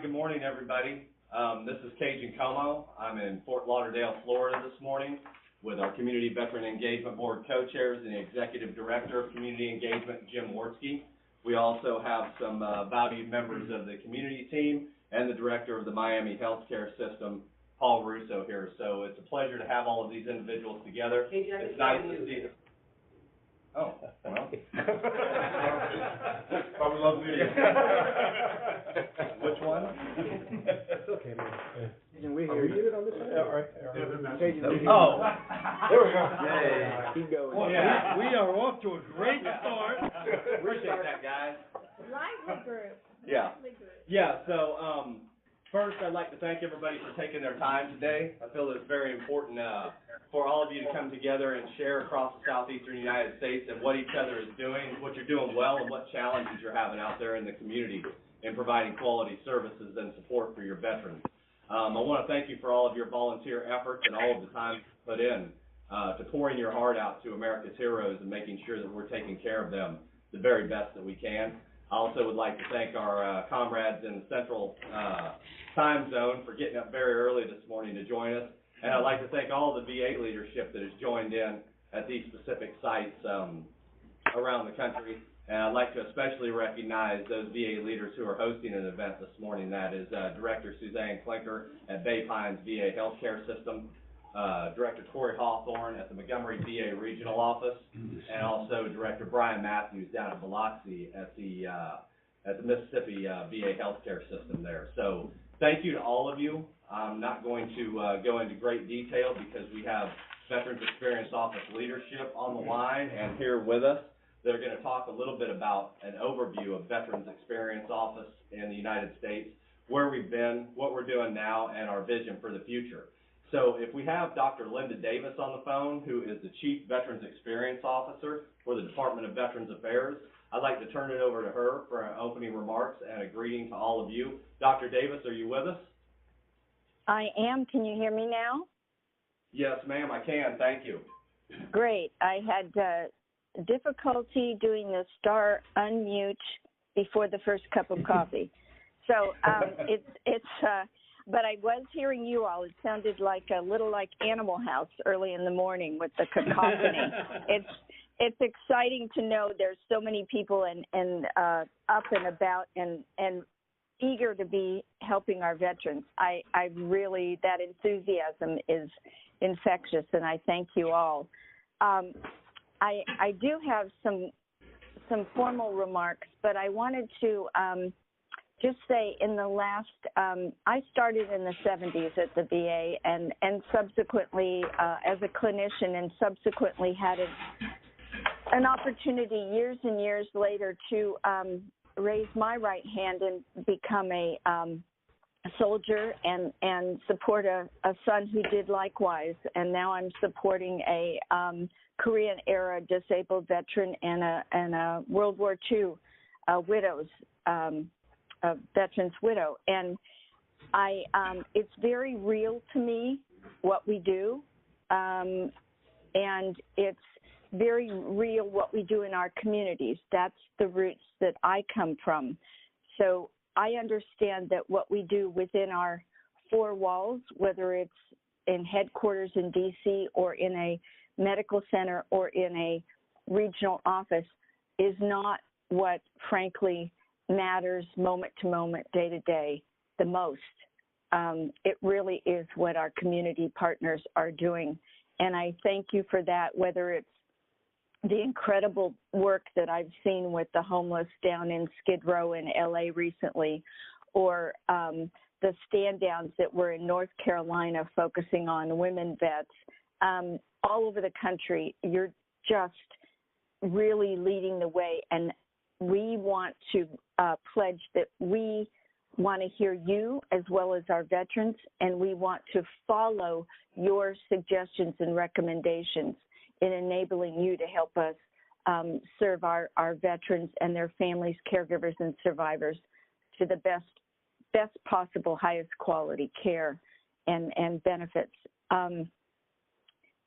good morning, everybody. This is Cajun Como. I'm in Fort Lauderdale, Florida this morning with our Community Veteran Engagement Board co-chairs and the Executive Director of Community Engagement, Jim Wartsky. We also have some valued members of the community team and the Director of the Miami Healthcare System, Paul Russo, here. So it's a pleasure to have all of these individuals together. It's nice to see them. Oh, well. Probably love you. Which one? It's okay, man. Can we hear you? it on this side? All right. Oh. There we go. Yay. Keep going. Well, yeah. We are off to a great start. Appreciate that, guys. Lively group. Yeah. Lively group. Yeah, so first I'd like to thank everybody for taking their time today. I feel it's very important for all of you to come together and share across the southeastern United States and what each other is doing, what you're doing well, and what challenges you're having out there in the community in providing quality services and support for your veterans. I want to thank you for all of your volunteer efforts and all of the time you put in to pouring your heart out to America's heroes and making sure that we're taking care of them the very best that we can. I also would like to thank our comrades in the central time zone for getting up very early this morning to join us. And I'd like to thank all the VA leadership that has joined in at these specific sites around the country. And I'd like to especially recognize those VA leaders who are hosting an event this morning. That is Director Suzanne Klinker at Bay Pines VA Healthcare System, Director Corey Hawthorne at the Montgomery VA Regional Office, and also Director Brian Matthews down at Biloxi at the Mississippi VA Healthcare System there. So thank you to all of you. I'm not going to go into great detail because we have Veterans Experience Office leadership on the line and here with us. They're going to talk a little bit about an overview of Veterans Experience Office in the United States, where we've been, what we're doing now, and our vision for the future. So if we have Dr. Linda Davis on the phone, who is the Chief Veterans Experience Officer for the Department of Veterans Affairs, I'd like to turn it over to her for opening remarks and a greeting to all of you. Dr. Davis, are you with us? I am. Can you hear me now? Yes, ma'am, I can. Thank you. Great. I had difficulty doing the star unmute before the first cup of coffee. So but I was hearing you all. It sounded like a little like Animal House early in the morning with the cacophony. It's exciting to know there's so many people and up and about and eager to be helping our veterans. I really, that enthusiasm is infectious, and I thank you all. I do have some formal remarks, but I wanted to just say in the last, I started in the 70s at the VA and subsequently as a clinician and subsequently had an opportunity years and years later to raise my right hand and become a soldier and support a son who did likewise. And now I'm supporting a Korean-era disabled veteran and a World War II widow's veteran's widow. And it's very real to me what we do, and it's very real what we do in our communities. That's the roots that I come from. So I understand that what we do within our four walls, whether it's in headquarters in D.C. or in a medical center or in a regional office, is not what, frankly, matters moment to moment, day to day, the most. It really is what our community partners are doing. And I thank you for that, whether it's the incredible work that I've seen with the homeless down in Skid Row in LA recently, or the stand downs that were in North Carolina focusing on women vets, all over the country. You're just really leading the way, and we want to pledge that we want to hear you as well as our veterans, and we want to follow your suggestions and recommendations in enabling you to help us serve our veterans and their families, caregivers, and survivors to the best possible, highest quality care and benefits.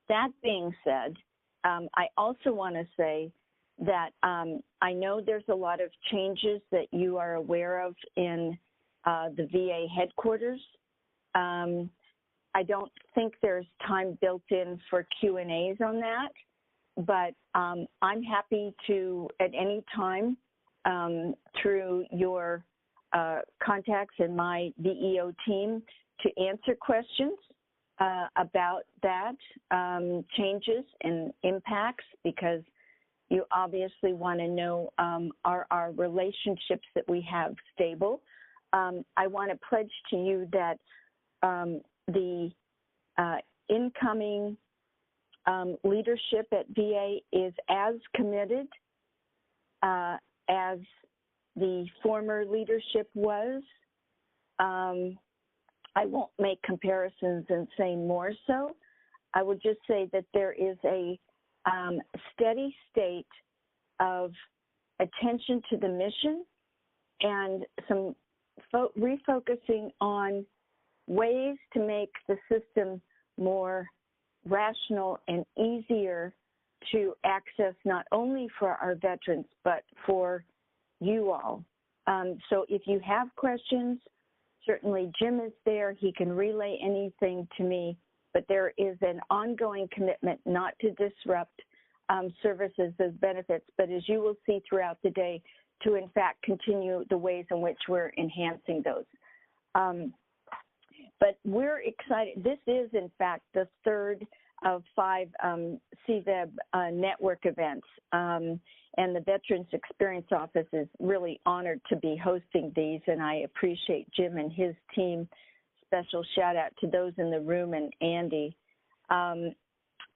That being said, I also want to say that I know there's a lot of changes that you are aware of in the VA headquarters. I don't think there's time built in for Q&As on that, but I'm happy to, at any time, through your contacts and my VEO team, to answer questions about that, changes and impacts, because you obviously want to know, are our relationships that we have stable? I want to pledge to you that the incoming leadership at VA is as committed as the former leadership was. I won't make comparisons and say more so. I would just say that there is a steady state of attention to the mission and some refocusing on ways to make the system more rational and easier to access, not only for our veterans, but for you all. So if you have questions, certainly Jim is there. He can relay anything to me, but there is an ongoing commitment not to disrupt services as benefits, but as you will see throughout the day, to in fact continue the ways in which we're enhancing those. But we're excited. This is, in fact, the third of 5 CVEB network events, and the Veterans Experience Office is really honored to be hosting these, and I appreciate Jim and his team. Special shout out to those in the room and Andy.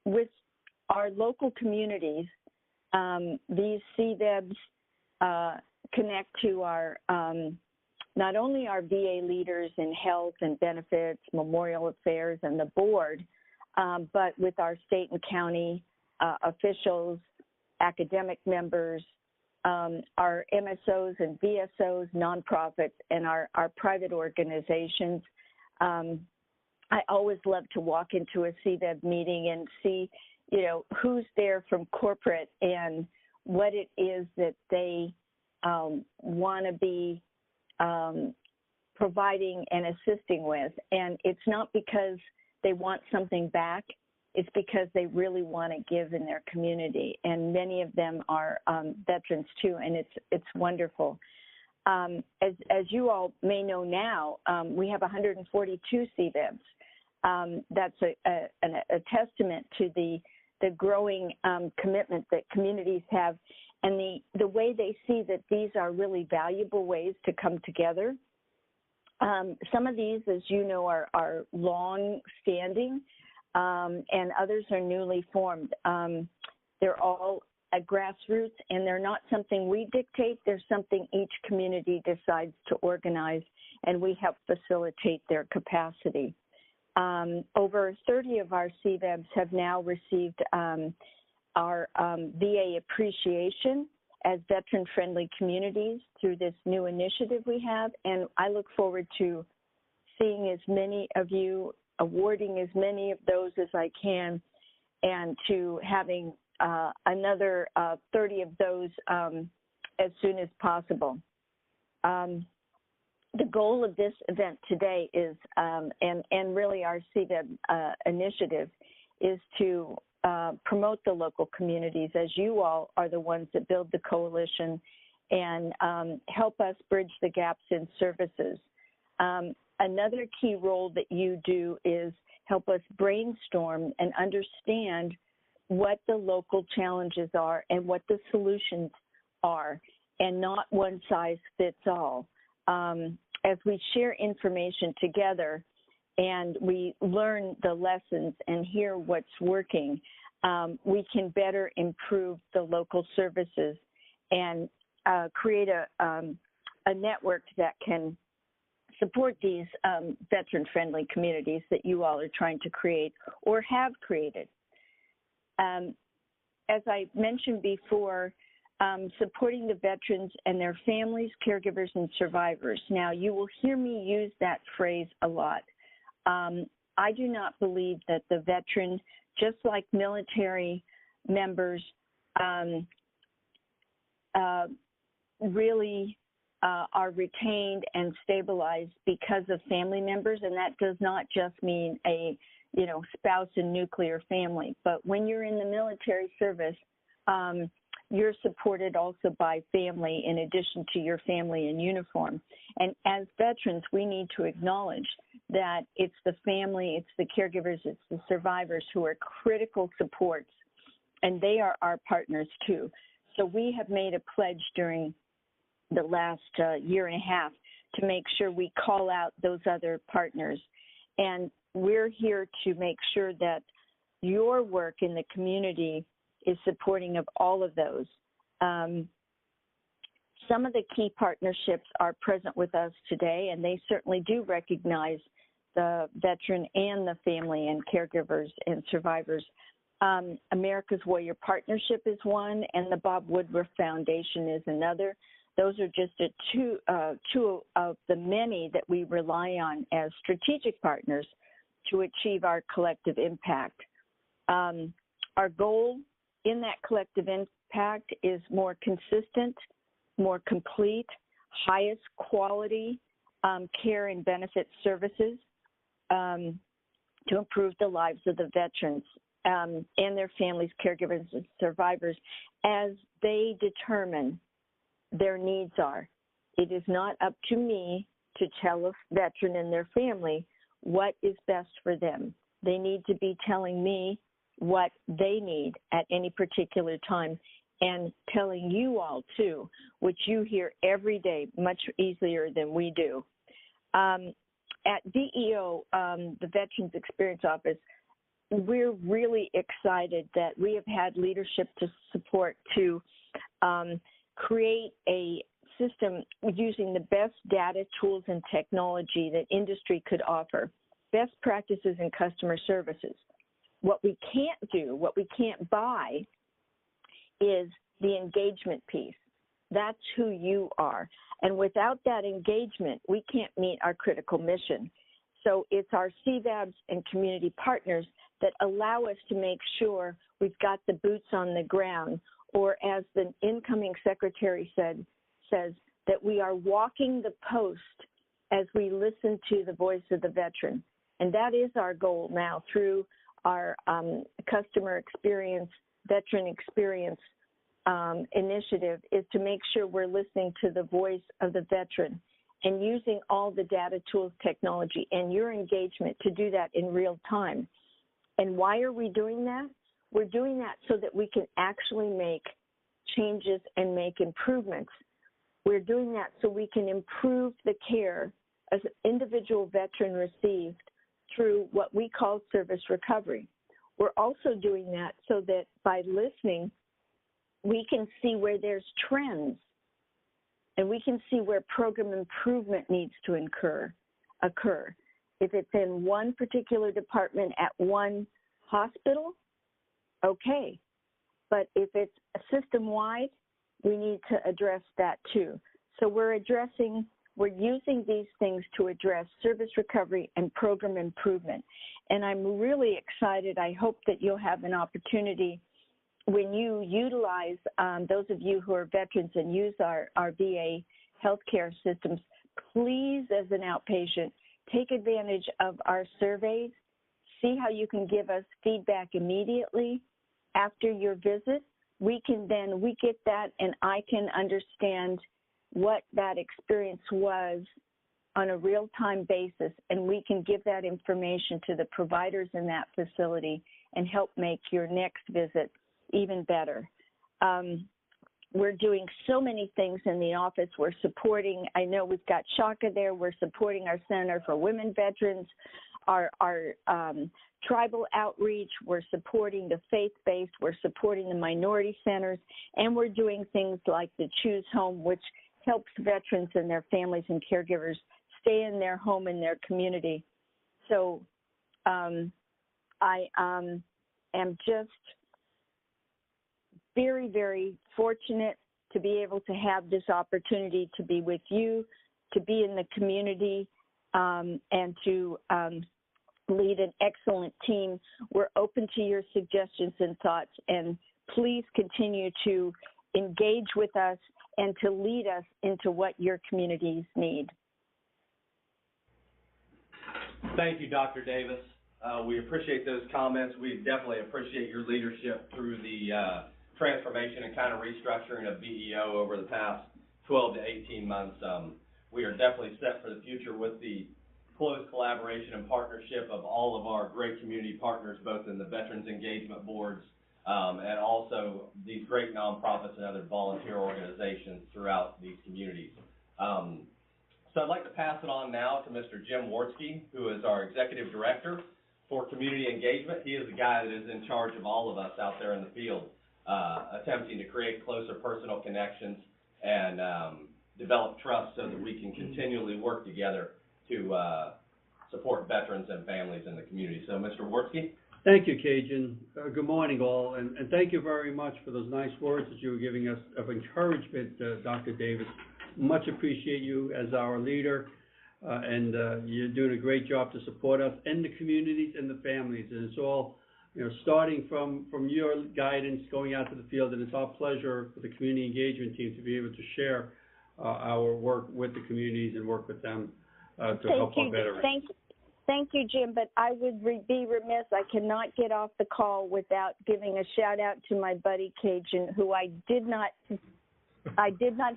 With our local communities, these CVEBs connect to our not only our VA leaders in health and benefits, memorial affairs, and the board, but with our state and county officials, academic members, our MSOs and VSOs, nonprofits, and our private organizations. I always love to walk into a CVEB meeting and see, you know, who's there from corporate and what it is that they want to be providing and assisting with. And it's not because they want something back. It's because they really want to give in their community. And many of them are veterans too, and it's wonderful. As you all may know now, we have 142 CVEBs. That's a testament to the growing commitment that communities have, and the way they see that these are really valuable ways to come together. Some of these, as you know, are long-standing, and others are newly formed. They're all at grassroots, and they're not something we dictate. They're something each community decides to organize, and we help facilitate their capacity. Over 30 of our CVEBs have now received our VA appreciation as veteran-friendly communities through this new initiative we have, and I look forward to seeing as many of you, awarding as many of those as I can, and to having another 30 of those as soon as possible. The goal of this event today is, and really our CVEB initiative, is to promote the local communities, as you all are the ones that build the coalition, and help us bridge the gaps in services. Another key role that you do is help us brainstorm and understand what the local challenges are and what the solutions are, and not one size fits all. As we share information together and we learn the lessons and hear what's working, we can better improve the local services and create a network that can support these veteran-friendly communities that you all are trying to create or have created. As I mentioned before, supporting the veterans and their families, caregivers, and survivors. Now, you will hear me use that phrase a lot. I do not believe that the veteran, just like military members, really are retained and stabilized because of family members, and that does not just mean a, spouse and nuclear family. But when you're in the military service, you're supported also by family in addition to your family in uniform. And as veterans, we need to acknowledge that it's the family, it's the caregivers, it's the survivors who are critical supports, and they are our partners too. So we have made a pledge during the last year and a half to make sure we call out those other partners. And we're here to make sure that your work in the community is supporting of all of those. Some of the key partnerships are present with us today, and they certainly do recognize the veteran and the family and caregivers and survivors. America's Warrior Partnership is one, and the Bob Woodruff Foundation is another. Those are just two of the many that we rely on as strategic partners to achieve our collective impact. Our goal in that collective impact is more consistent, more complete, highest quality care and benefit services to improve the lives of the veterans and their families, caregivers, and survivors as they determine their needs are. It is not up to me to tell a veteran and their family what is best for them. They need to be telling me what they need at any particular time, and telling you all too, which you hear every day much easier than we do. At VEO, the Veterans Experience Office, we're really excited that we have had leadership to support to create a system using the best data, tools, and technology that industry could offer, best practices in customer services. What we can't do, what we can't buy, is the engagement piece. That's who you are. And without that engagement, we can't meet our critical mission. So it's our CVEBs and community partners that allow us to make sure we've got the boots on the ground, or as the incoming secretary says, that we are walking the post as we listen to the voice of the veteran. And that is our goal now through our customer experience, veteran experience initiative, is to make sure we're listening to the voice of the veteran and using all the data, tools, technology, and your engagement to do that in real time. And why are we doing that? We're doing that so that we can actually make changes and make improvements. We're doing that so we can improve the care as an individual veteran received through what we call service recovery. We're also doing that so that by listening, we can see where there's trends, and we can see where program improvement needs to occur. If it's in one particular department at one hospital, okay. But if it's system-wide, we need to address that too. So we're using these things to address service recovery and program improvement. And I'm really excited. I hope that you'll have an opportunity when you utilize, those of you who are veterans and use our VA healthcare systems, please, as an outpatient, take advantage of our surveys. See how you can give us feedback immediately after your visit. We get that, and I can understand what that experience was on a real-time basis, and we can give that information to the providers in that facility and help make your next visit even better. We're doing so many things in the office. We're supporting, I know we've got Shaka there, we're supporting our Center for Women Veterans, our tribal outreach, we're supporting the faith-based, we're supporting the minority centers, and we're doing things like the Choose Home, which helps veterans and their families and caregivers stay in their home and their community. So I am just very, very fortunate to be able to have this opportunity to be with you, to be in the community, and to lead an excellent team. We're open to your suggestions and thoughts, and please continue to engage with us and to lead us into what your communities need. Thank you, Dr. Davis. We appreciate those comments. We definitely appreciate your leadership through the transformation and kind of restructuring of VEO over the past 12 to 18 months. We are definitely set for the future with the close collaboration and partnership of all of our great community partners, both in the Veterans Engagement Boards and also these great nonprofits and other volunteer organizations throughout these communities. So I'd like to pass it on now to Mr. Jim Wartsky, who is our Executive Director for Community Engagement. He is the guy that is in charge of all of us out there in the field, attempting to create closer personal connections and develop trust so that we can continually work together to support veterans and families in the community. So, Mr. Wartsky. Thank you, Cajun. Good morning, all, and thank you very much for those nice words that you were giving us of encouragement, Dr. Davis. Much appreciate you as our leader, and you're doing a great job to support us and the communities and the families. And it's all, starting from your guidance, going out to the field, and it's our pleasure for the community engagement team to be able to share our work with the communities and work with them to help our veterans. Thank you, Jim, but I would be remiss. I cannot get off the call without giving a shout out to my buddy Cajun, who I did not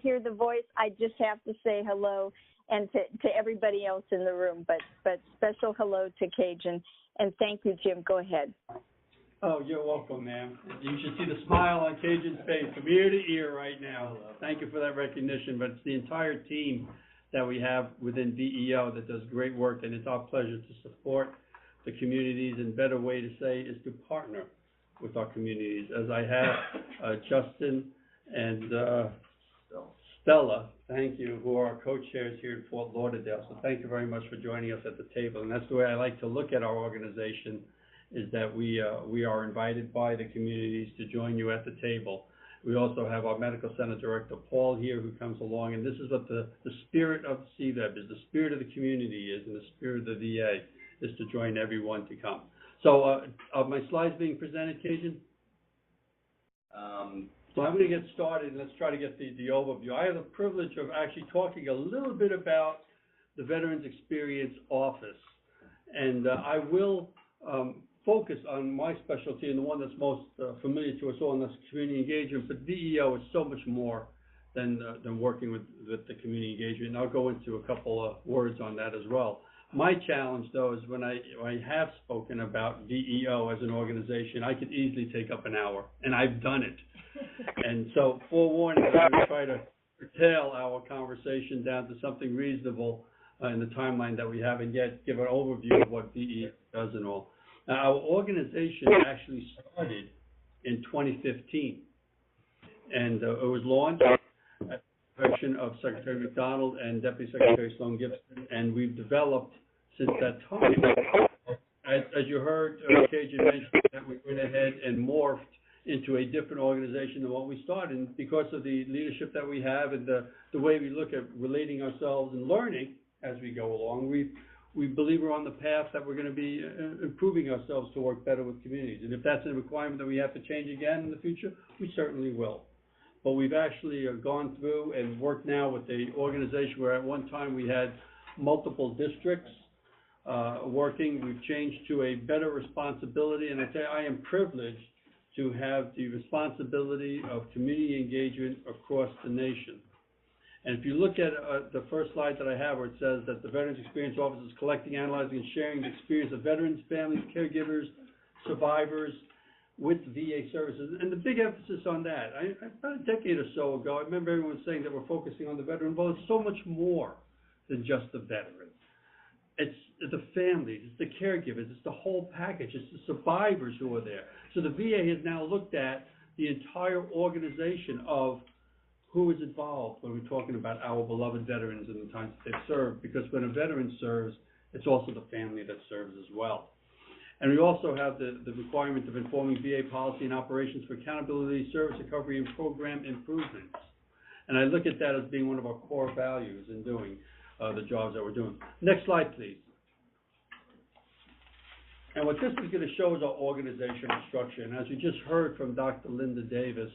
hear the voice. I just have to say hello, and to everybody else in the room, but special hello to Cajun, and thank you, Jim. Go ahead. Oh, you're welcome, ma'am. You should see the smile on Cajun's face from ear to ear right now. Thank you for that recognition, but it's the entire team that we have within VEO that does great work, and it's our pleasure to support the communities, and better way to say is to partner with our communities, as I have Justin and Stella, thank you, who are our co-chairs here in Fort Lauderdale. So thank you very much for joining us at the table. And that's the way I like to look at our organization, is that we are invited by the communities to join you at the table. We also have our Medical Center Director, Paul, here, who comes along. And this is what the spirit of CVEB is, the spirit of the community is, and the spirit of the VA is to join everyone to come. So are my slides being presented, Cajun? So I'm going to get started, and let's try to get the overview. I have the privilege of actually talking a little bit about the Veterans Experience Office, and I will focus on my specialty and the one that's most familiar to us all, and that's community engagement. But VEO is so much more than working with the community engagement, and I'll go into a couple of words on that as well. My challenge, though, is when I have spoken about VEO as an organization, I could easily take up an hour, and I've done it. And so, forewarning, I'm going to try to curtail our conversation down to something reasonable in the timeline that we have, and yet give an overview of what VEO does and all. Now, our organization actually started in 2015, and it was launched at the direction of Secretary McDonald and Deputy Secretary Sloan Gibson, and we've developed since that time. As you heard, Cajun mentioned that we went ahead and morphed into a different organization than what we started. And because of the leadership that we have and the way we look at relating ourselves and learning as we go along, we believe we're on the path that we're going to be improving ourselves to work better with communities. And if that's a requirement that we have to change again in the future, we certainly will. But we've actually gone through and worked now with the organization where at one time we had multiple districts working. We've changed to a better responsibility, and I tell you, I am privileged to have the responsibility of community engagement across the nation. And if you look at the first slide that I have, where it says that the Veterans Experience Office is collecting, analyzing, and sharing the experience of veterans, families, caregivers, survivors with VA services, and the big emphasis on that. About a decade or so ago, I remember everyone saying that we're focusing on the veteran. Well, it's so much more than just the veteran. It's the families, it's the caregivers, it's the whole package, it's the survivors who are there. So the VA has now looked at the entire organization of who is involved when we're talking about our beloved veterans and the times that they've served, because when a veteran serves, it's also the family that serves as well. And we also have the requirement of informing VA policy and operations for accountability, service recovery, and program improvements. And I look at that as being one of our core values in doing the jobs that we're doing. Next slide, please. And what this is going to show is our organizational structure. And as you just heard from Dr. Linda Davis,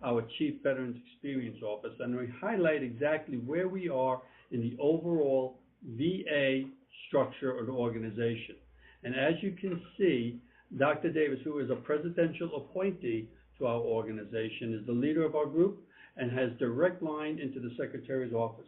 our Chief Veterans Experience Office, and we highlight exactly where we are in the overall VA structure of the organization. And as you can see, Dr. Davis, who is a presidential appointee to our organization, is the leader of our group and has direct line into the Secretary's office.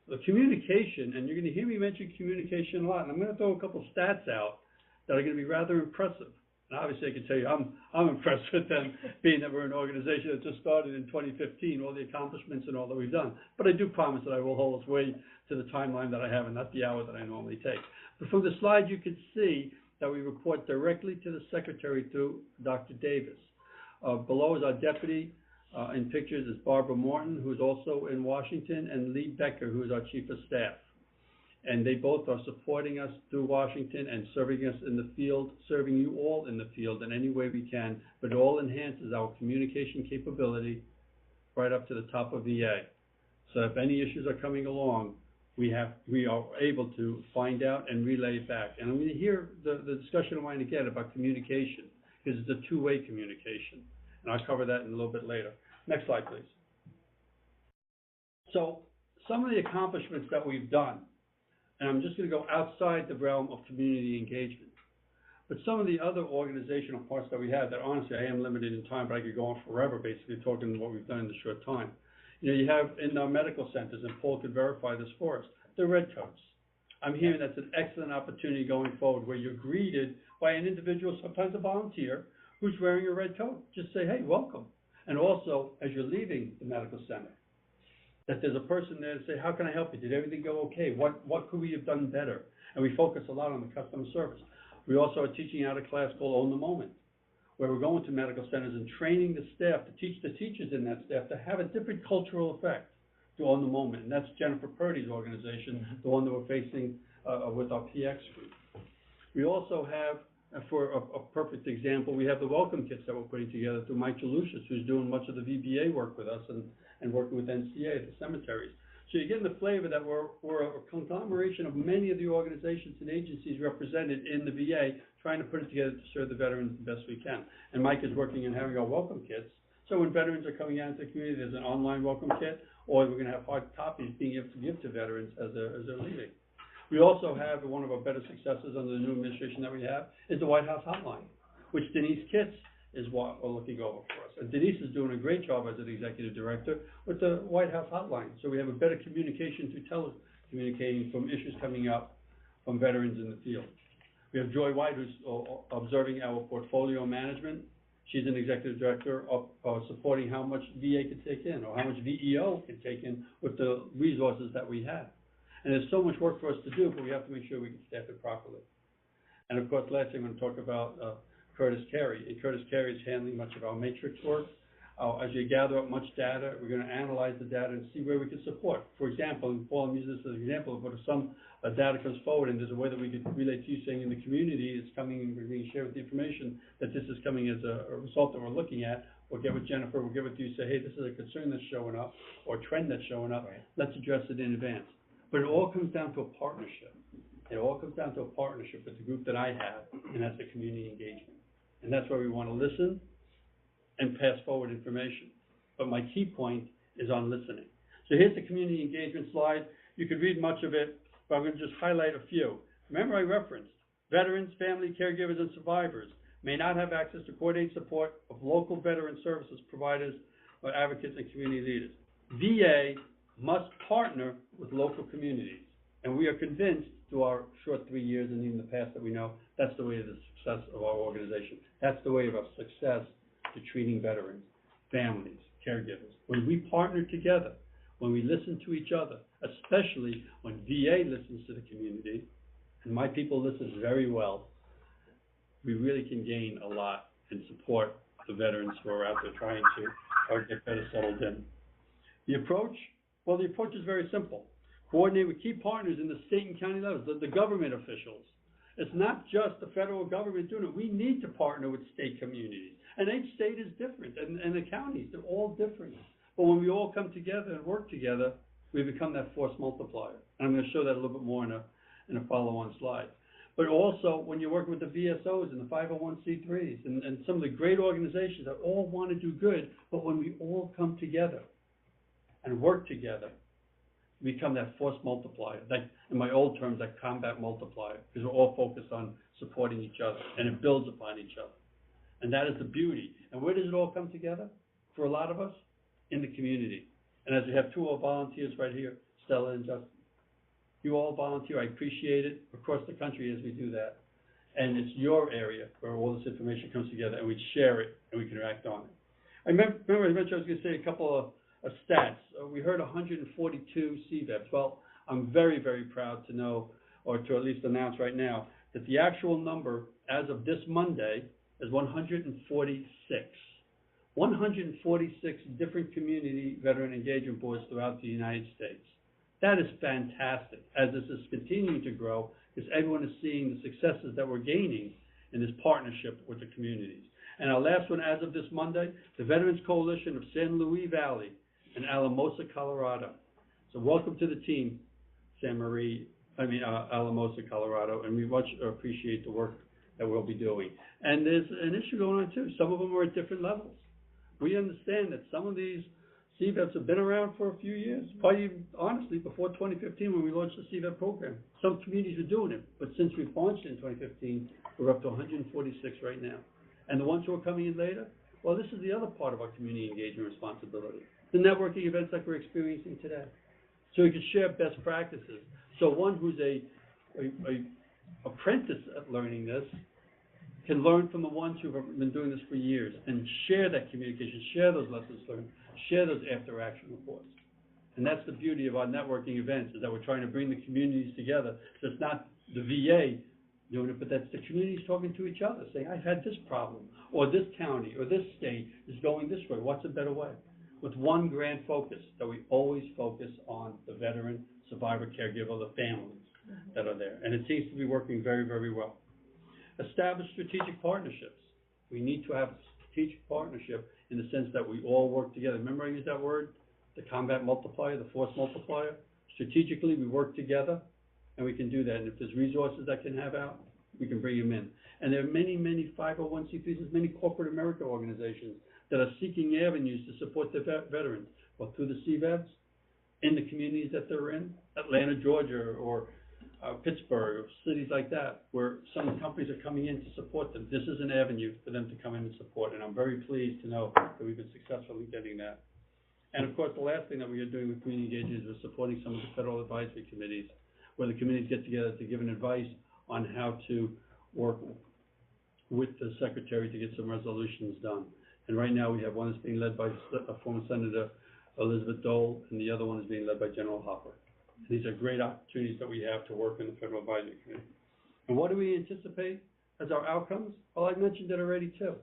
The communication, and you're going to hear me mention communication a lot, and I'm going to throw a couple stats out that are going to be rather impressive. And obviously I can tell you I'm impressed with them, being that we're an organization that just started in 2015, all the accomplishments and all that we've done. But I do promise that I will hold us way to the timeline that I have and not the hour that I normally take. But from the slide you can see that we report directly to the Secretary through Dr. Davis. Below is our deputy. In pictures is Barbara Morton, who is also in Washington, and Lee Becker, who is our Chief of Staff. And they both are supporting us through Washington and serving us in the field, serving you all in the field in any way we can, but it all enhances our communication capability right up to the top of VA. So if any issues are coming along, we are able to find out and relay it back. And I'm going to hear the discussion I'm going to get about communication, because it's a two-way communication. And I'll cover that in a little bit later. Next slide, please. So some of the accomplishments that we've done, and I'm just going to go outside the realm of community engagement, but some of the other organizational parts that we have that honestly I am limited in time, but I could go on forever basically talking what we've done in the short time. You have in our medical centers, and Paul could verify this for us, the red coats. I'm hearing that's an excellent opportunity going forward where you're greeted by an individual, sometimes a volunteer, who's wearing a red coat. Just say, hey, welcome. And also, as you're leaving the medical center, that there's a person there to say, how can I help you? Did everything go okay? What could we have done better? And we focus a lot on the customer service. We also are teaching out a class called Own the Moment, where we're going to medical centers and training the staff to teach the teachers in that staff to have a different cultural effect to Own the Moment. And that's Jennifer Purdy's organization, the one that we're facing with our PX group. We also have, for a perfect example, we have the welcome kits that we're putting together through Mike Jalushis, who's doing much of the VBA work with us and working with NCA at the cemeteries. So you're getting the flavor that we're a conglomeration of many of the organizations and agencies represented in the VA, trying to put it together to serve the veterans the best we can. And Mike is working on having our welcome kits. So when veterans are coming out into the community, there's an online welcome kit, or we're going to have hard copies being able to give to veterans as they're leaving. We also have one of our better successes under the new administration that we have is the White House Hotline, which Denise Kitts is what we're looking over for us. And Denise is doing a great job as an executive director with the White House Hotline. So we have a better communication through telecommunicating from issues coming up from veterans in the field. We have Joy White, who's observing our portfolio management. She's an executive director of supporting how much VA can take in or how much VEO can take in with the resources that we have. And there's so much work for us to do, but we have to make sure we can staff it properly. And of course, lastly, I'm going to talk about Curtis Carey. And Curtis Carey is handling much of our matrix work. As you gather up much data, we're going to analyze the data and see where we can support. For example, and Paul, I'm using this as an example, but if some data comes forward and there's a way that we could relate to you saying in the community it's coming and we're being shared with the information that this is coming as a result that we're looking at, we'll get with Jennifer, we'll get with you, say, hey, this is a concern that's showing up or a trend that's showing up. Right. Let's address it in advance. But it all comes down to a partnership. It all comes down to a partnership with the group that I have, and that's the community engagement. And that's where we want to listen and pass forward information. But my key point is on listening. So here's the community engagement slide. You could read much of it, but I'm going to just highlight a few. Remember I referenced veterans, family, caregivers, and survivors may not have access to coordinated support of local veteran services providers or advocates and community leaders. VA must partner with local communities. And we are convinced through our short 3 years and even the past that we know, that's the way of the success of our organization. That's the way of our success to treating veterans, families, caregivers. When we partner together, when we listen to each other, especially when VA listens to the community, and my people listen very well, we really can gain a lot and support the veterans who are out there trying to get better settled in. The approach? Well, the approach is very simple. Coordinate with key partners in the state and county levels, the government officials. It's not just the federal government doing it. We need to partner with state communities. And each state is different, and the counties, they're all different. But when we all come together and work together, we become that force multiplier. And I'm going to show that a little bit more in a follow-on slide. but also when you're working with the VSOs and the 501c3s and some of the great organizations that all want to do good, but when we all come together and work together, we become that force multiplier, like in my old terms, that combat multiplier, because we're all focused on supporting each other, and it builds upon each other. And that is the beauty. And where does it all come together for a lot of us? In the community. And as we have two volunteers right here, Stella and Justin, you all volunteer. I appreciate it across the country as we do that. And it's your area where all this information comes together, and we share it, and we can act on it. I remember I mentioned I was going to say a couple of stats. We heard 142 CVEBs. Well, I'm very, very proud to know, or to at least announce right now, that the actual number as of this Monday is 146. 146 different community veteran engagement boards throughout the United States. That is fantastic, as this is continuing to grow, because everyone is seeing the successes that we're gaining in this partnership with the communities. And our last one, as of this Monday, the Veterans Coalition of San Luis Valley in Alamosa, Colorado. So welcome to the team, Alamosa, Colorado, and we much appreciate the work that we'll be doing. And there's an issue going on too. Some of them are at different levels. We understand that some of these CVEBs have been around for a few years, probably even, honestly, before 2015 when we launched the CVEB program. Some communities are doing it, but since we've launched it in 2015, we're up to 146 right now. And the ones who are coming in later, well, this is the other part of our community engagement responsibility, the networking events like we're experiencing today. So we can share best practices. So one who's a apprentice at learning this can learn from the ones who have been doing this for years and share that communication, share those lessons learned, share those after-action reports. And that's the beauty of our networking events, is that we're trying to bring the communities together. So it's not the VA doing it, but that's the communities talking to each other, saying, I've had this problem, or this county, or this state is going this way. What's a better way? With one grand focus, that we always focus on the veteran, survivor, caregiver, the families that are there. And it seems to be working very, very well. Establish strategic partnerships. We need to have a strategic partnership in the sense that we all work together. Remember I used that word? The combat multiplier, the force multiplier. Strategically, we work together, and we can do that. And if there's resources that can have out, we can bring them in. And there are many, many 501c3s, many corporate America organizations that are seeking avenues to support their veterans, well, through the CVEBs, in the communities that they're in, Atlanta, Georgia, or Pittsburgh, or cities like that, where some companies are coming in to support them. This is an avenue for them to come in and support, and I'm very pleased to know that we've been successful in getting that. And of course, the last thing that we are doing with community engagement is we're supporting some of the federal advisory committees, where the communities get together to give an advice on how to work with the secretary to get some resolutions done. And right now, we have one that's being led by former Senator Elizabeth Dole, and the other one is being led by General Hopper. These are great opportunities that we have to work in the Federal Advisory Committee. And what do we anticipate as our outcomes? Well, I mentioned it already too,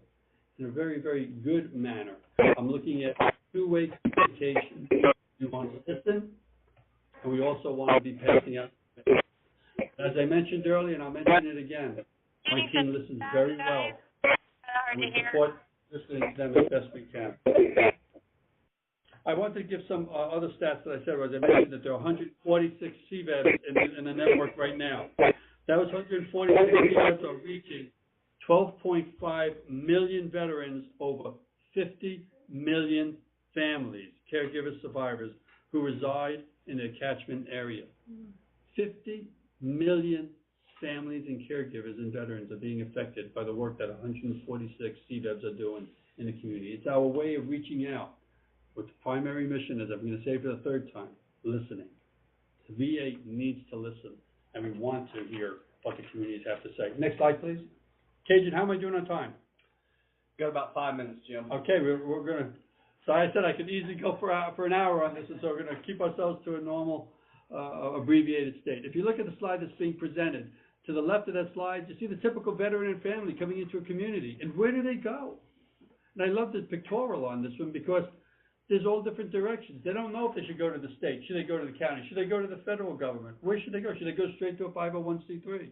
in a very, very good manner. I'm looking at two-way communication. We want to listen, and we also want to be passing out. As I mentioned earlier, and I'll mention it again, my team listens very well, and we support listening to them as best we can. I want to give some other stats that I said, as I mentioned that there are 146 CVEBs in the network right now. Those 146 CVEBs are reaching 12.5 million veterans, over 50 million families, caregivers, survivors, who reside in the catchment area. 50 million families and caregivers and veterans are being affected by the work that 146 CVEBs are doing in the community. It's our way of reaching out with the primary mission, as I'm going to say for the third time, listening. The VA needs to listen, and we want to hear what the communities have to say. Next slide, please. Cajun, how am I doing on time? Got about 5 minutes, Jim. Okay, we're going to, so I said I could easily go for an hour on this, and so we're going to keep ourselves to a normal abbreviated state. If you look at the slide that's being presented, to the left of that slide, you see the typical veteran and family coming into a community. And where do they go? And I love the pictorial on this one, because there's all different directions. They don't know if they should go to the state. Should they go to the county? Should they go to the federal government? Where should they go? Should they go straight to a 501c3?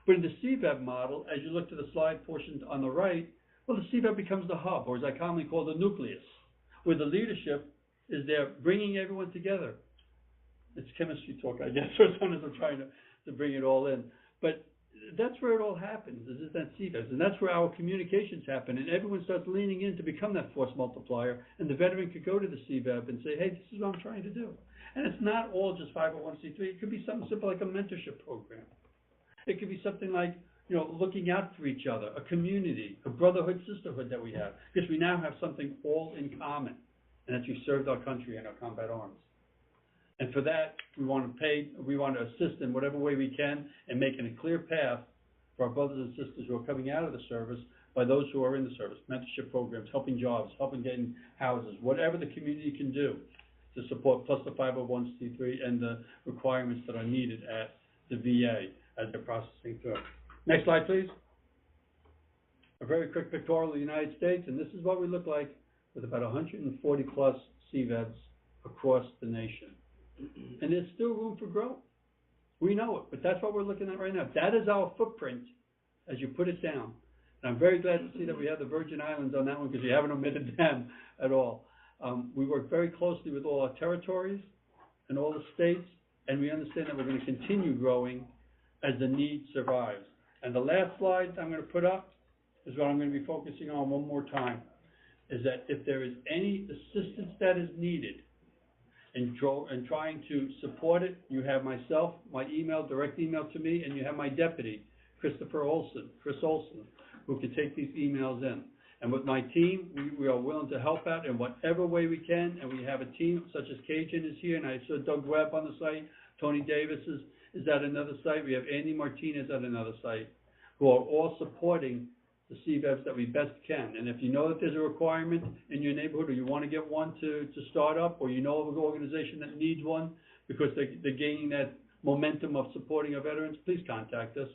But in the CVEB model, as you look to the slide portion on the right, well, the CVEB becomes the hub, or as I commonly call the nucleus, where the leadership is there bringing everyone together. It's chemistry talk, I guess, or sometimes I'm trying to bring it all in. But that's where it all happens, is that CVEBs, and that's where our communications happen, and everyone starts leaning in to become that force multiplier, and the veteran could go to the CVEB and say, hey, this is what I'm trying to do. And it's not all just 501c3. It could be something simple like a mentorship program. It could be something like, looking out for each other, a community, a brotherhood, sisterhood that we have, because we now have something all in common, and that you served our country in our combat arms. And for that, we want to assist in whatever way we can in making a clear path for our brothers and sisters who are coming out of the service by those who are in the service, mentorship programs, helping jobs, helping getting houses, whatever the community can do to support, plus the 501c3 and the requirements that are needed at the VA as they're processing through. Next slide, please. A very quick pictorial of the United States, and this is what we look like with about 140 plus CVEBs across the nation. And there's still room for growth. We know it, but that's what we're looking at right now. That is our footprint as you put it down. And I'm very glad to see that we have the Virgin Islands on that one because we haven't omitted them at all. We work very closely with all our territories and all the states, and we understand that we're going to continue growing as the need survives. And the last slide I'm going to put up is what I'm going to be focusing on one more time, is that if there is any assistance that is needed in trying to support it, you have myself, my email, direct email to me, and you have my deputy, Chris Olson, who can take these emails in. And with my team, we are willing to help out in whatever way we can, and we have a team such as Cajun is here, and I saw Doug Webb on the site, Tony Davis is at another site, we have Andy Martinez at another site, who are all supporting the CVEBs that we best can. And if you know that there's a requirement in your neighborhood, or you want to get one to start up, or you know of an organization that needs one because they're gaining that momentum of supporting our veterans, please contact us.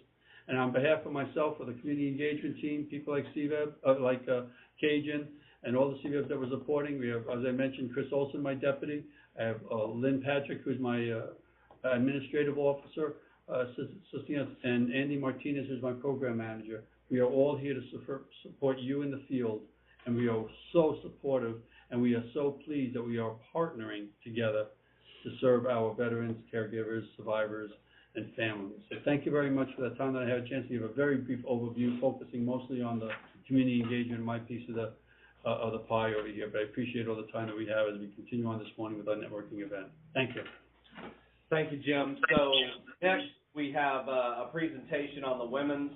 And on behalf of myself, or the community engagement team, people like CVEB, Cajun, and all the CVEBs that we're supporting, we have, as I mentioned, Chris Olson, my deputy. I have Lynn Patrick, who's my administrative officer, and Andy Martinez, who's my program manager. We are all here to support you in the field, and we are so supportive, and we are so pleased that we are partnering together to serve our veterans, caregivers, survivors, and families. So thank you very much for the time that I had a chance to give a very brief overview, focusing mostly on the community engagement, my piece of the pie over here. But I appreciate all the time that we have as we continue on this morning with our networking event. Thank you. Thank you, Jim. So next we have a presentation on the Women's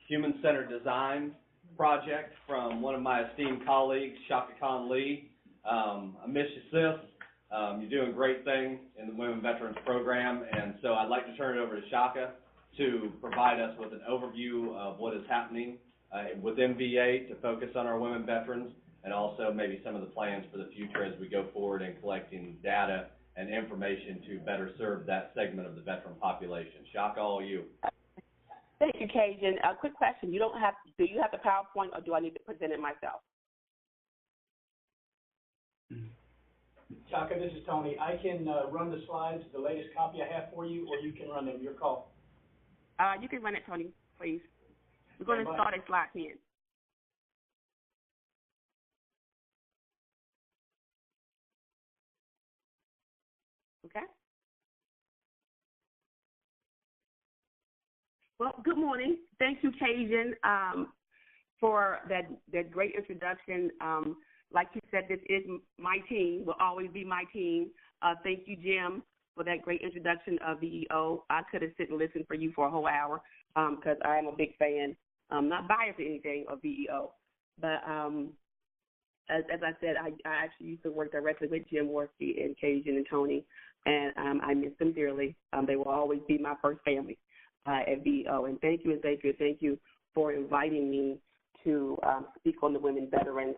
Human-Centered Design project from one of my esteemed colleagues, Shaka Khan Lee. I miss you, sis. You're doing a great thing in the Women Veterans Program, and so I'd like to turn it over to Shaka to provide us with an overview of what is happening within VA to focus on our women veterans, and also maybe some of the plans for the future as we go forward in collecting data and information to better serve that segment of the veteran population. Shaka, all you. Thank you, Cajun. A quick question. Do you have the PowerPoint, or do I need to present it myself? Chaka, this is Tony. I can run the slides, the latest copy I have for you, or you can run them. Your call. You can run it, Tony, please. We're going to start at slide 10. Okay? Well, good morning. Thank you, Cajun, for that great introduction. Like you said, this is my team, will always be my team. Thank you, Jim, for that great introduction of VEO. I could have sit and listened for you for a whole hour because I am a big fan. I'm not biased to anything of VEO. But as I said, I actually used to work directly with Jim Worski and Cajun and Tony, and I miss them dearly. They will always be my first family at VEO. And thank you for inviting me to speak on the Women Veterans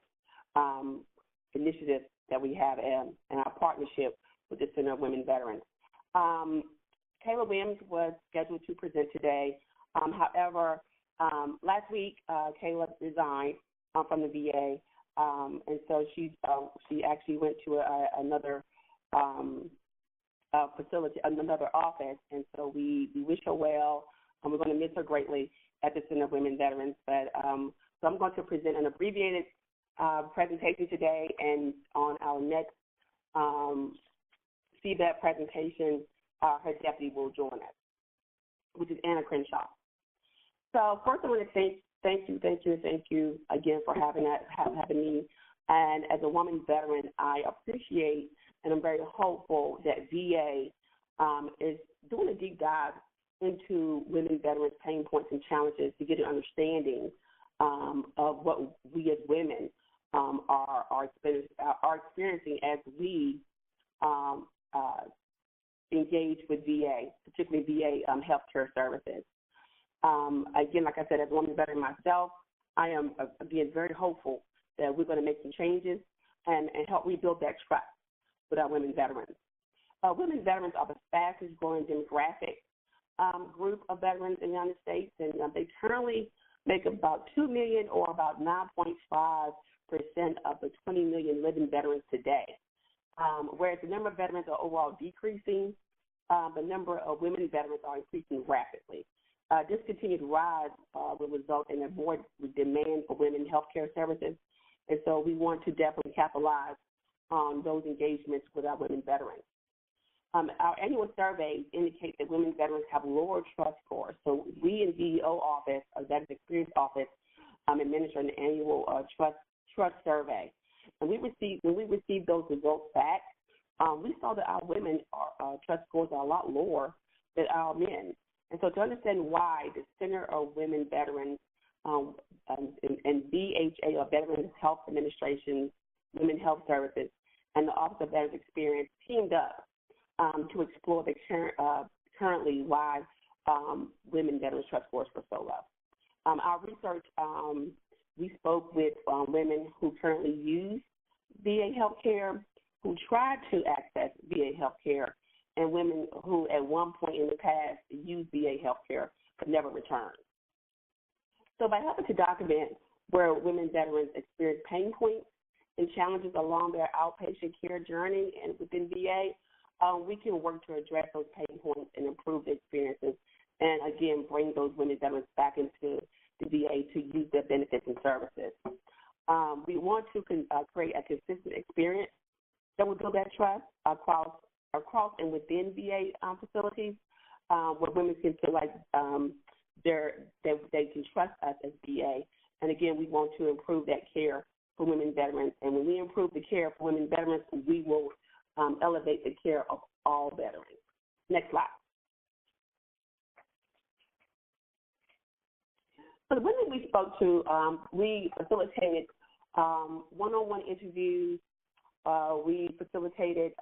initiative that we have and our partnership with the Center of Women Veterans. Kayla Williams was scheduled to present today. However, last week, Kayla resigned from the VA, and so she actually went to another facility, another office, and so we wish her well. We're going to miss her greatly at the Center of Women Veterans, but so I'm going to present an abbreviated presentation today, and on our next CVEB presentation, her deputy will join us, which is Anna Crenshaw. So first, I want to thank you again for having me. And as a woman veteran, I appreciate and I'm very hopeful that VA is doing a deep dive into women veterans' pain points and challenges to get an understanding of what we as women are experiencing as we engage with VA, particularly VA healthcare services. Again, like I said, as a woman veteran myself, I am, again, very hopeful that we're going to make some changes and help rebuild that trust with our women veterans. Women veterans are the fastest growing demographic group of veterans in the United States, and they currently make about 2 million or about 9.5% of the 20 million living veterans today. Whereas the number of veterans are overall decreasing, the number of women veterans are increasing rapidly. This continued rise will result in a more demand for women health care services, and so we want to definitely capitalize on those engagements with our women veterans. Our annual surveys indicate that women veterans have lower trust scores, so we in VEO office, or Veterans Experience Office, administer an annual trust survey. And when we received those results back, we saw that our women trust scores are a lot lower than our men. And so to understand why, the Center of Women Veterans and VHA, or Veterans Health Administration, Women Health Services, and the Office of Veterans Experience teamed up to explore currently why women veterans trust scores were so low. Our research, we spoke with women who currently use VA healthcare, who tried to access VA healthcare, and women who at one point in the past used VA healthcare but never returned. So by helping to document where women veterans experience pain points and challenges along their outpatient care journey and within VA, we can work to address those pain points and improve the experiences and, again, bring those women veterans back into the VA to use their benefits and services. We want to create a consistent experience that will build that trust across and within VA facilities, where women can feel like they can trust us as VA. And, again, we want to improve that care for women veterans. And when we improve the care for women veterans, we will elevate the care of all veterans. Next slide. For the women we spoke to, we facilitated one-on-one interviews. We facilitated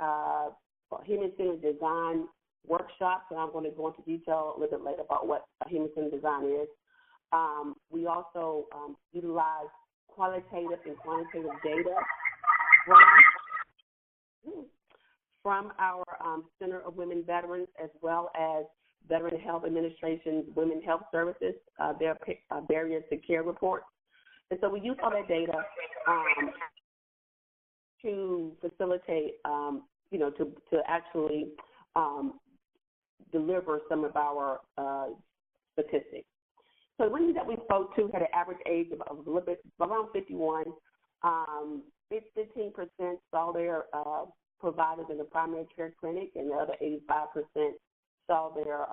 human-centered design workshops, and I'm going to go into detail a little bit later about what a human-centered design is. We also utilized qualitative and quantitative data from our Center of Women Veterans, as well as Veteran Health Administration's Women Health Services, their barriers to care reports. And so we use all that data to facilitate, to actually deliver some of our statistics. So the women that we spoke to had an average age of a little bit around 51. 15% saw their providers in the primary care clinic, and the other 85% saw their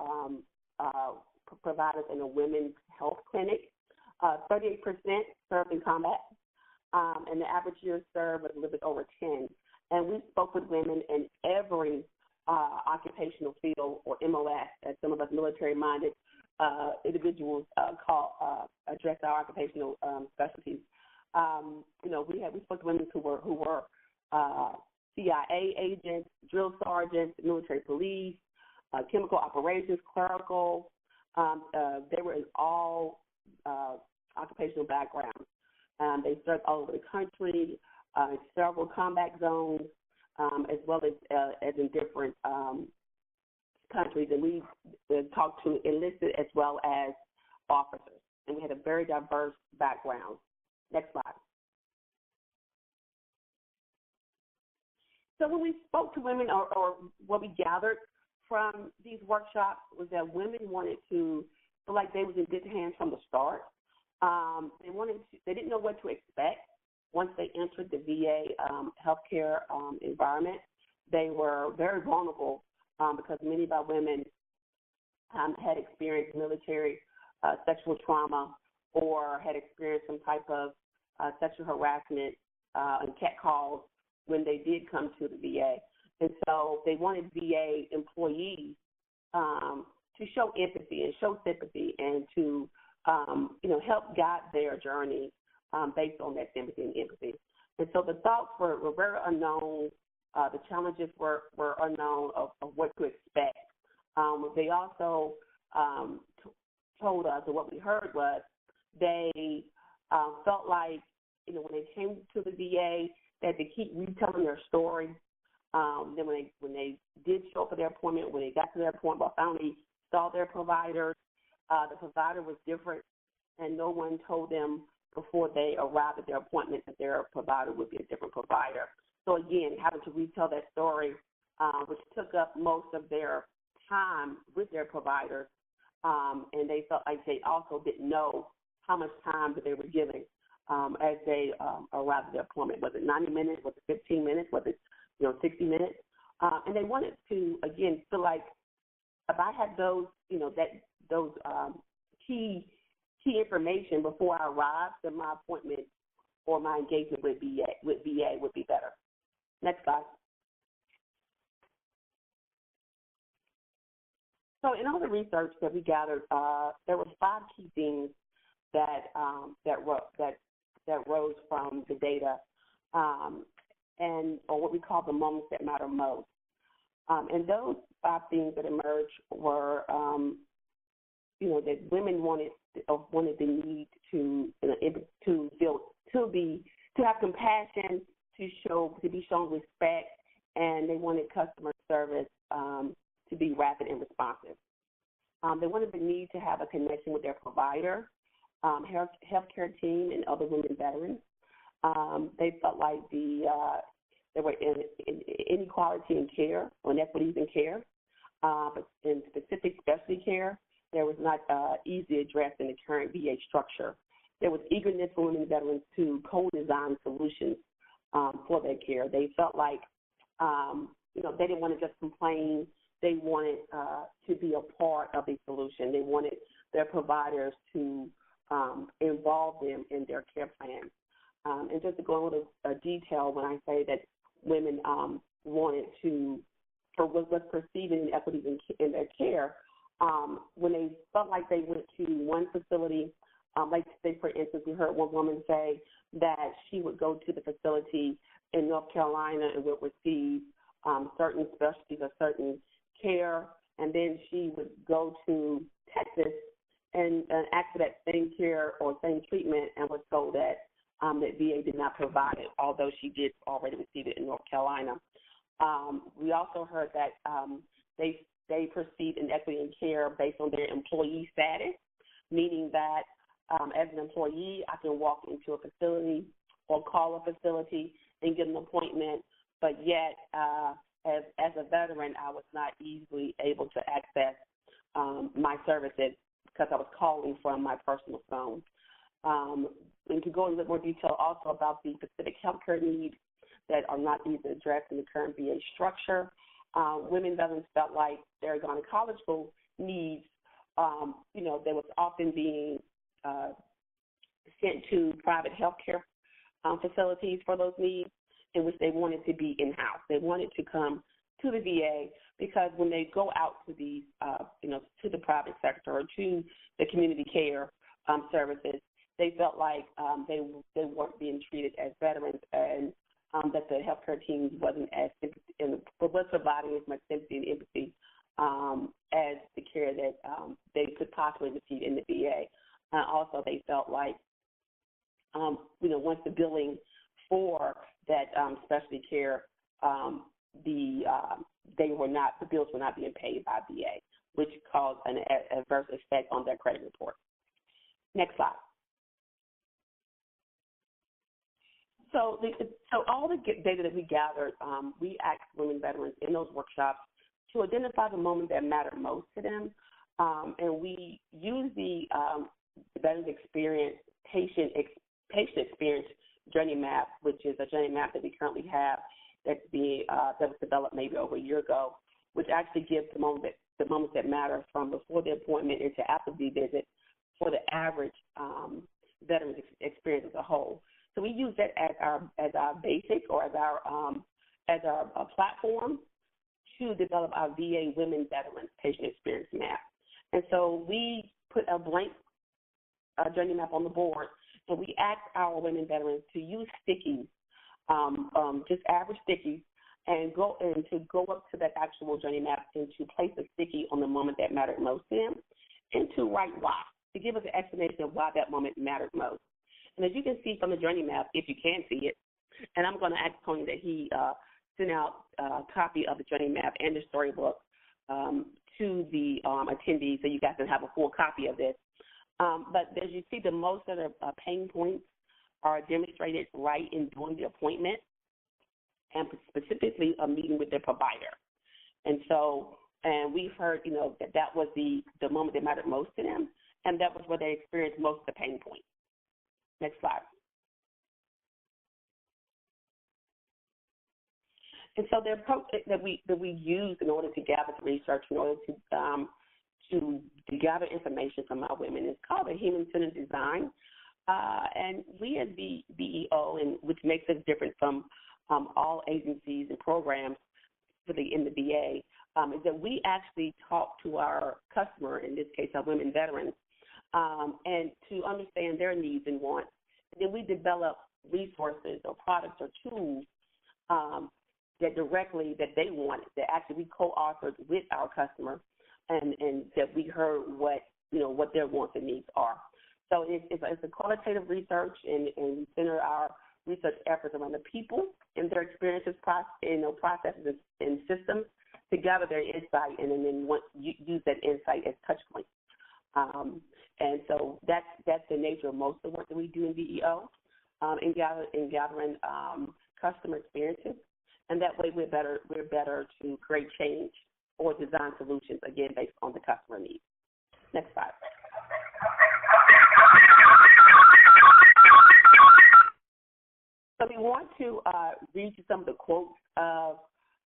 providers in a women's health clinic. 38% served in combat, and the average year served was a little bit over 10. And we spoke with women in every occupational field, or MOS, as some of us military-minded individuals address our occupational specialties. We spoke to women who were CIA agents, drill sergeants, military police, chemical operations, clerical. They were in all occupational backgrounds. They served all over the country, in several combat zones, as well as in different countries. And we talked to enlisted as well as officers. And we had a very diverse background. Next slide. So when we spoke to women, or what we gathered from these workshops, was that women wanted to feel like they was in good hands from the start. They didn't know what to expect once they entered the VA healthcare environment. They were very vulnerable because many of our women had experienced military sexual trauma or had experienced some type of sexual harassment and cat calls when they did come to the VA. And so they wanted VA employees to show empathy and show sympathy and to, help guide their journey based on that sympathy and empathy. And so the thoughts were very unknown. The challenges were unknown of what to expect. They also told us, and what we heard was they felt like, when they came to the VA, they had to keep retelling their story. Then when they did show up for their appointment, when they got to their appointment, finally saw their providers, the provider was different, and no one told them before they arrived at their appointment that their provider would be a different provider. So again, having to retell that story, which took up most of their time with their providers, and they felt like they also didn't know how much time that they were giving as they arrived at their appointment. Was it 90 minutes? Was it 15 minutes? Was it 60 minutes? And they wanted to, again, feel like if I had those, those key information before I arrived, then my appointment or my engagement with VA would be better. Next slide. So in all the research that we gathered, there were 5 key things that rose from the data, or what we call the moments that matter most. And those 5 things that emerged were, that women wanted the need to have compassion, to be shown respect, and they wanted customer service to be rapid and responsive. They wanted the need to have a connection with their provider, healthcare team, and other women veterans. They felt like there were inequality in care, or inequities in care, but in specific specialty care, there was not easily addressed in the current VA structure. There was eagerness for women veterans to co-design solutions for their care. They felt like, they didn't want to just complain. They wanted to be a part of the solution. They wanted their providers to involve them in their care plans. And just to go into detail, when I say that women wanted for what's perceived in inequities in their care, when they felt like they went to one facility, like say, for instance, we heard one woman say that she would go to the facility in North Carolina and would receive certain specialties or certain care, and then she would go to Texas and ask for that same care or same treatment, and was told that that VA did not provide it, although she did already receive it in North Carolina. We also heard that they perceived inequity in care based on their employee status, meaning that as an employee, I can walk into a facility or call a facility and get an appointment, but yet as a veteran, I was not easily able to access my services because I was calling from my personal phone. And to go into a little more detail also about the specific healthcare needs that are not easily addressed in the current VA structure. Women veterans felt like their gynecological needs, they was often being sent to private healthcare facilities for those needs, in which they wanted to be in-house. They wanted to come to the VA because when they go out to these, to the private sector or to the community care services, they felt like they weren't being treated as veterans, and that the healthcare teams wasn't was providing as much sympathy and empathy as the care that they could possibly receive in the VA. Also, they felt like, once the billing for that specialty care, the bills were not being paid by VA, which caused an adverse effect on their credit report. Next slide. So all the data that we gathered, we asked women veterans in those workshops to identify the moment that mattered most to them, and we used the veterans experience patient experience journey map, which is a journey map that we currently have that was developed maybe over a year ago, which actually gives the moments that matter from before the appointment into after the visit for the average veteran's experience as a whole. So we use that as our basic or as our platform to develop our VA Women Veterans Patient Experience Map. And so we put a blank journey map on the board, and we ask our women veterans to use stickies, just average stickies, and to go up to that actual journey map and to place a sticky on the moment that mattered most to them, and to write why, to give us an explanation of why that moment mattered most. And as you can see from the journey map, if you can see it, and I'm going to ask Tony that he send out a copy of the journey map and the storybook to the attendees so you guys can have a full copy of this. But as you see, the most of the pain points are demonstrated right in doing the appointment and specifically a meeting with their provider. And so, and we've heard, that was the moment that mattered most to them, and that was where they experienced most of the pain points. Next slide. And so the approach that we use in order to gather the research, in order to gather information from our women, is called a human-centered design. And we as VEO, and which makes us different from all agencies and programs in the VA, is that we actually talk to our customer, in this case our women veterans, and to understand their needs and wants. And then we develop resources or products or tools that they wanted, that actually we co-authored with our customer, and that we heard what their wants and needs are. So it's a qualitative research, and we center our research efforts around the people and their experiences, processes and systems to gather their insight, and then use that insight as touch points. And so that's the nature of most of the work that we do in VEO, in gathering customer experiences. And that way we're better to create change or design solutions, again, based on the customer needs. Next slide. So we want to read you some of the quotes of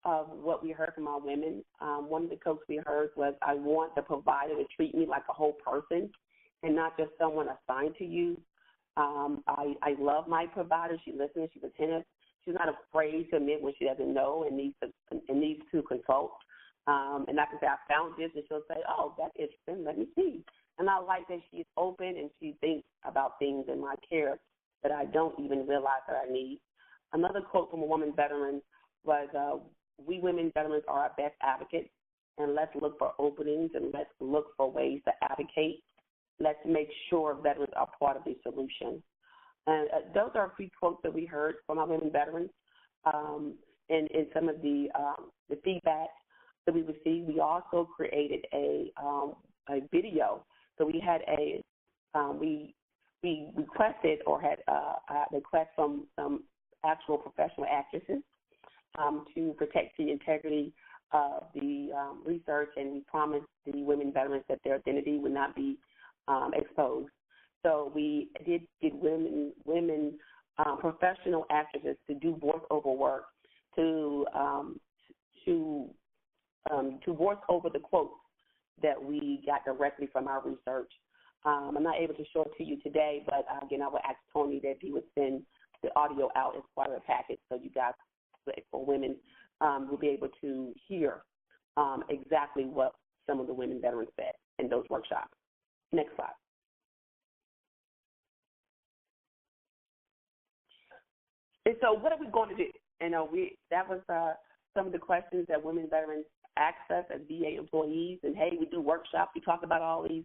what we heard from our women. One of the quotes we heard was, "I want the provider to treat me like a whole person and not just someone assigned to you. I love my provider. She listens. She's attentive. She's not afraid to admit when she doesn't know and needs to consult. And I can say, I found this, and she'll say, oh, that's interesting. Let me see. And I like that she's open and she thinks about things in my care that I don't even realize that I need." Another quote from a woman veteran was, "We women veterans are our best advocates, and let's look for openings and let's look for ways to advocate. Let's make sure veterans are part of the solution." And those are a few quotes that we heard from our women veterans. And some of the feedback that we received, we also created a video. So we had we requested or had a request from some actual professional actresses to protect the integrity of the research, and we promised the women veterans that their identity would not be exposed. So we did get women professional actresses to do voiceover work to voice over the quotes that we got directly from our research. I'm not able to show it to you today, but again, I would ask Tony that he would send the audio out as part of the package, so you guys, for women, will be able to hear exactly what some of the women veterans said in those workshops. Next slide. And so what are we going to do? That was some of the questions that women veterans asked us as VA employees. And, hey, we do workshops. We talk about all these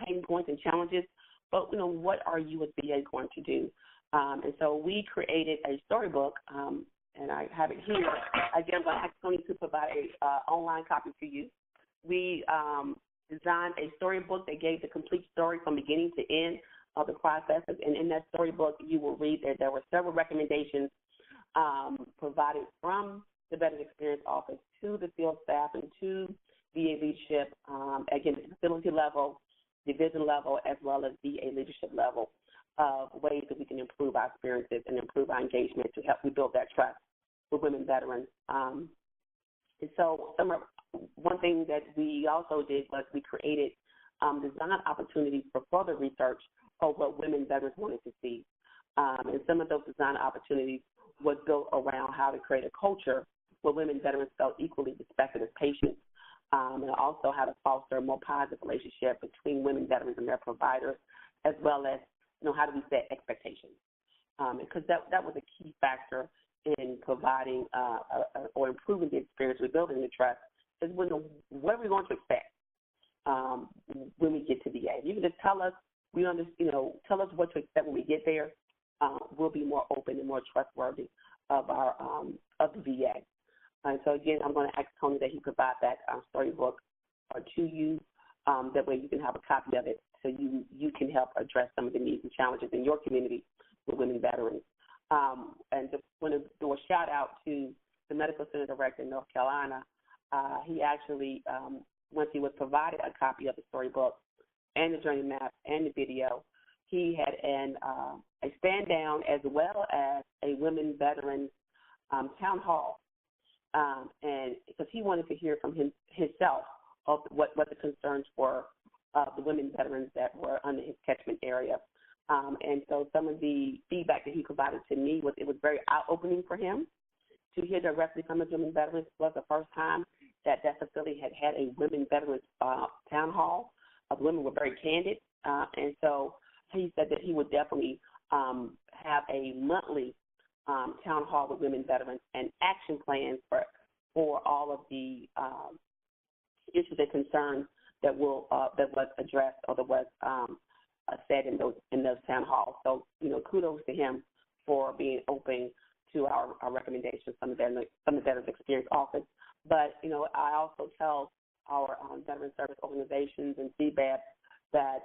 pain points and challenges. But, what are you as VA going to do? And so we created a storybook, and I have it here. Again, I'm going to ask Tony to provide an online copy to you. We designed a storybook that gave the complete story from beginning to end of the processes, and in that storybook, you will read that there were several recommendations provided from the Veterans Experience Office to the field staff and to VA leadership, again, at the facility level, division level, as well as VA leadership level, of ways that we can improve our experiences and improve our engagement to help rebuild that trust with women veterans. And so one thing that we also did was we created design opportunities for further research of what women veterans wanted to see. And some of those design opportunities was built around how to create a culture where women veterans felt equally respected as patients, and also how to foster a more positive relationship between women veterans and their providers, as well as, how do we set expectations? Because that was a key factor in providing or improving the experience, rebuilding the trust, is what are we going to expect when we get to VA? You can just tell us, tell us what to expect when we get there. We'll be more open and more trustworthy of our of the VA. And so again, I'm going to ask Tony that he provide that storybook to you. That way you can have a copy of it, so you can help address some of the needs and challenges in your community with women veterans. And just want to do a shout out to the Medical Center Director in North Carolina. He actually, once he was provided a copy of the storybook and the journey map and the video, he had a stand down as well as a women veteran town hall, and because he wanted to hear from himself of what the concerns were of the women veterans that were under his catchment area. And so some of the feedback that he provided to me was it was very eye-opening for him to hear directly from the women veterans. It was the first time that facility had a women veterans town hall. Women were very candid, and so he said that he would definitely have a monthly town hall with women veterans and action plans for all of the issues and concerns that was addressed or that was said in those town halls. So kudos to him for being open to our recommendations from the Veterans Experience Office. But I also tell our veteran service organizations and CVEB that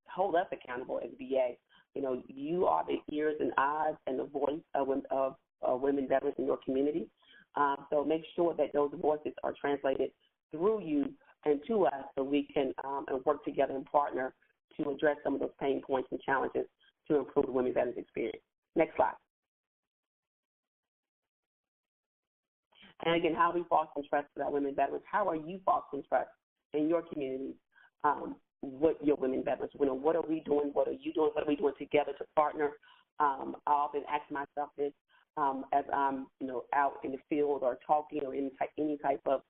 hold us accountable as VA. You are the ears and eyes and the voice of women veterans in your community. So make sure that those voices are translated through you and to us, so we can work together and partner to address some of those pain points and challenges to improve the women veterans experience. Next slide. And again, how we foster trust with our women veterans. How are you fostering trust in your community with your women veterans? What are we doing? What are you doing? What are we doing together to partner? I often ask myself this as I'm, out in the field or talking or any type of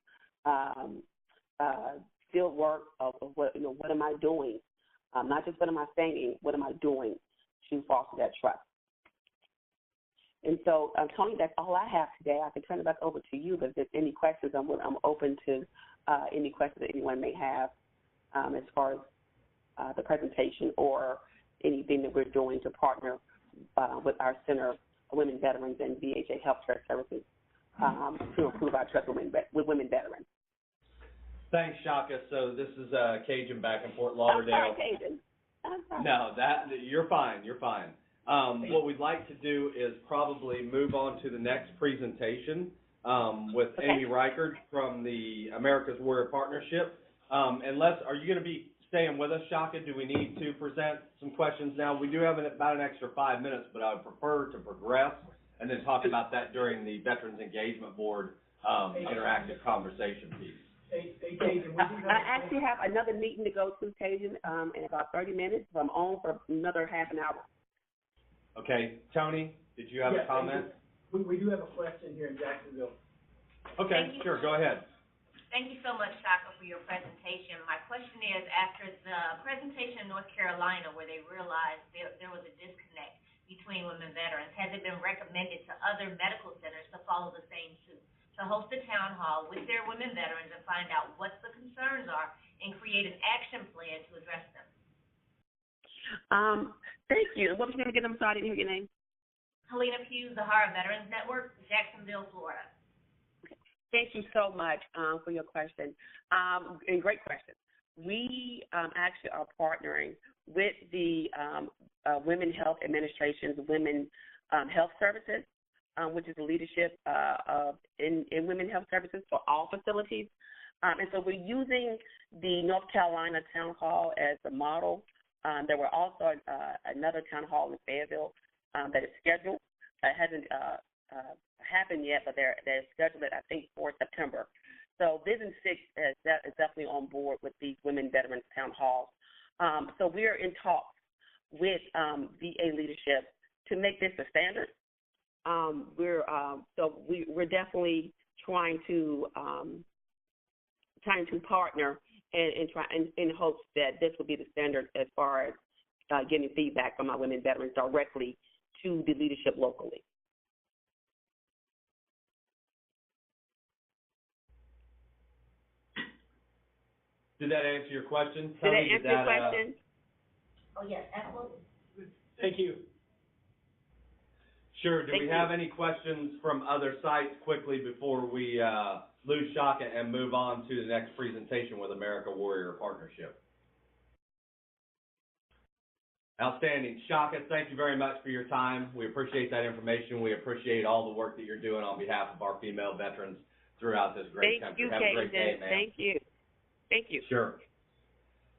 field work of what am I doing? Not just what am I saying, what am I doing to foster that trust? And so, Tony, that's all I have today. I can turn it back over to you, but if there's any questions, I'm open to any questions that anyone may have as far as the presentation or anything that we're doing to partner with our Center of Women Veterans and VHA Healthcare Services to improve our trust with women veterans. Thanks, Shaka. So this is Cajun back in Fort Lauderdale. I'm sorry, Cajun. No, you're fine. You're fine. What we'd like to do is probably move on to the next presentation with Amy Reichert from the America's Warrior Partnership. Are you going to be staying with us, Shaka? Do we need to present some questions now? We do have about an extra 5 minutes, but I would prefer to progress and then talk about that during the Veterans Engagement Board interactive conversation piece. I actually have another meeting to go to, Cajun, in about 30 minutes. So I'm on for another half an hour. Okay. Tony, did you have a comment? We do have a question here in Jacksonville. Okay, sure. Go ahead. Thank you so much, Shaka, for your presentation. My question is, after the presentation in North Carolina where they realized there was a disconnect between women veterans, has it been recommended to other medical centers to follow the same suit, to host a town hall with their women veterans and find out what the concerns are and create an action plan to address them? Thank you. What was your name again? I'm sorry, I didn't hear your name. Helena Pughes, the Hara Veterans Network, Jacksonville, Florida. Thank you so much for your question. And great question. We actually are partnering with the Women Health Administration's Women Health Services, which is the leadership in Women Health Services for all facilities. And so we're using the North Carolina Town Hall as a model. There were also another town hall in Fayetteville that is scheduled. It hasn't happened yet, but they're scheduled, I think, for September. So Vision 6 is definitely on board with these Women Veterans Town Halls. So we're in talks with VA leadership to make this a standard. We're definitely trying to partner and in hopes that this will be the standard as far as getting feedback from our women veterans directly to the leadership locally. Did that answer your question? Did that answer your question? Oh, yes, absolutely. Thank you. Sure. Do Thank we have any questions from other sites quickly before we lose Shaka and move on to the next presentation with America Warrior Partnership? Outstanding. Shaka, thank you very much for your time. We appreciate that information. We appreciate all the work that you're doing on behalf of our female veterans throughout this great country. Have a great day, man. Thank you. Thank you. Sure.